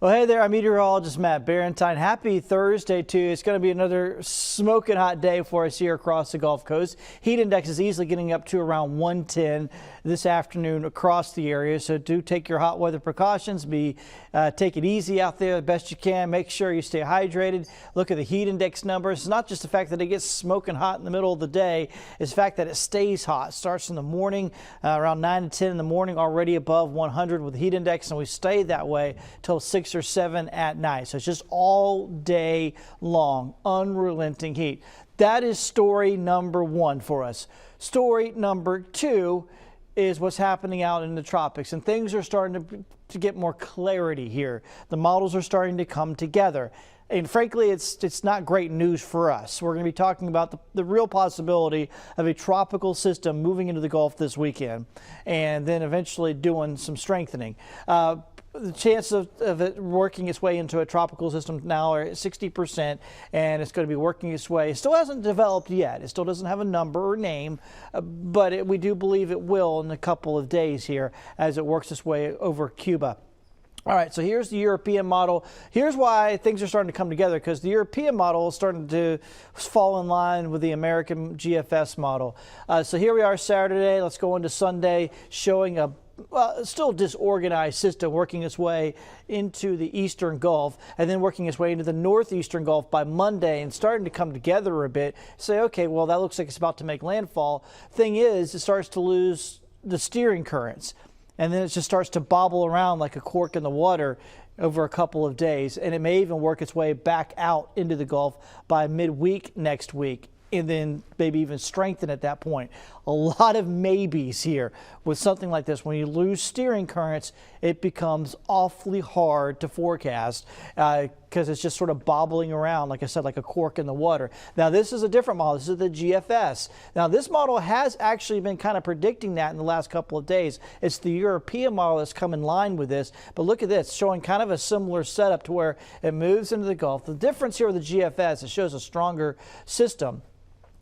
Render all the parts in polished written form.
Well, hey there, I'm meteorologist Matt Barentine. Happy Thursday to you. It's going to be another smoking hot day for us here across the Gulf Coast. Heat index is easily getting up to around 110 this afternoon across the area. So do take your hot weather precautions. Take it easy out there the best you can. Make sure you stay hydrated. Look at the heat index numbers. It's not just the fact that it gets smoking hot in the middle of the day. It's the fact that it stays hot. It starts in the morning, around 9 to 10 in the morning, already above 100 with the heat index, and we stay that way till 6 or 7 at night. So it's just all day long, unrelenting heat. That is story number one for us. Story number two is what's happening out in the tropics, and things are starting to get more clarity here. The models are starting to come together. And frankly, it's not great news for us. We're going to be talking about the real possibility of a tropical system moving into the Gulf this weekend and then eventually doing some strengthening. The chance of it working its way into a tropical system now are at 60%, and it's going to be working its way. It still hasn't developed yet. It still doesn't have a number or name, but we do believe it will in a couple of days here as it works its way over Cuba. All right, so here's the European model. Here's why things are starting to come together, because the European model is starting to fall in line with the American GFS model. So here we are Saturday. Let's go into Sunday, showing a still disorganized system working its way into the eastern Gulf and then working its way into the northeastern Gulf by Monday and starting to come together a bit. Say, okay, well, that looks like it's about to make landfall. Thing is, it starts to lose the steering currents, and then it just starts to bobble around like a cork in the water over a couple of days, and it may even work its way back out into the Gulf by midweek next week, and then maybe even strengthen at that point. A lot of maybes here with something like this. When you lose steering currents, it becomes awfully hard to forecast because it's just sort of bobbling around, like I said, like a cork in the water. Now, this is a different model. This is the GFS. Now, this model has actually been kind of predicting that in the last couple of days. It's the European model that's come in line with this. But look at this, showing kind of a similar setup to where it moves into the Gulf. The difference here with the GFS, it shows a stronger system,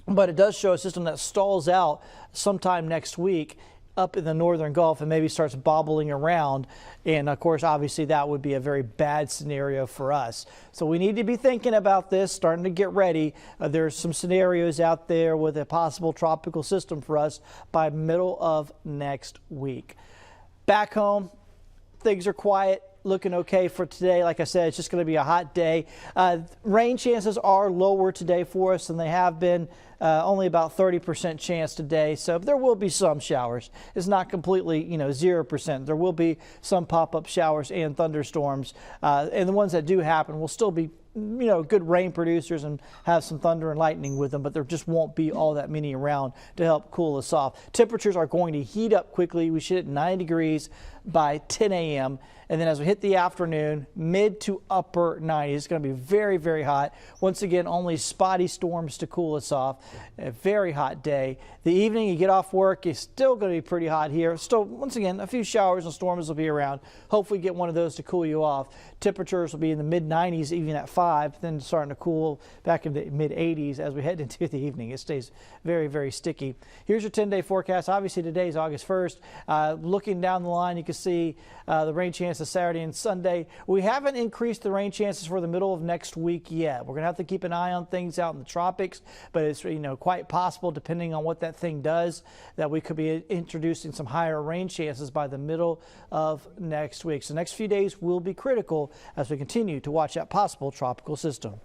but it does show a system that stalls out sometime next week up in the northern Gulf and maybe starts bobbling around. And of course, obviously, that would be a very bad scenario for us. So we need to be thinking about this, starting to get ready. There's some scenarios out there with a possible tropical system for us by middle of next week. Back home, things are quiet. Looking okay for today. Like I said, it's just going to be a hot day. Rain chances are lower today for us than they have been. Only about 30% chance today, so there will be some showers. It's not completely, 0%. There will be some pop-up showers and thunderstorms, and the ones that do happen will still be good rain producers and have some thunder and lightning with them, but there just won't be all that many around to help cool us off. Temperatures are going to heat up quickly. We should hit 90 degrees by 10 a.m. And then as we hit the afternoon, mid to upper 90s. It's going to be very, very hot. Once again, only spotty storms to cool us off. A very hot day. The evening, you get off work, it's still going to be pretty hot here. Still, once again, a few showers and storms will be around. Hopefully get one of those to cool you off. Temperatures will be in the mid-90s even at 5, then starting to cool back into the mid-80s as we head into the evening. It stays very, very sticky. Here's your 10-day forecast. Obviously, today is August 1st. Looking down the line, you can see the rain chances Saturday and Sunday. We haven't increased the rain chances for the middle of next week yet. We're going to have to keep an eye on things out in the tropics, but it's quite possible, depending on what that thing does, that we could be introducing some higher rain chances by the middle of next week. So the next few days will be critical as we continue to watch that possible tropical system.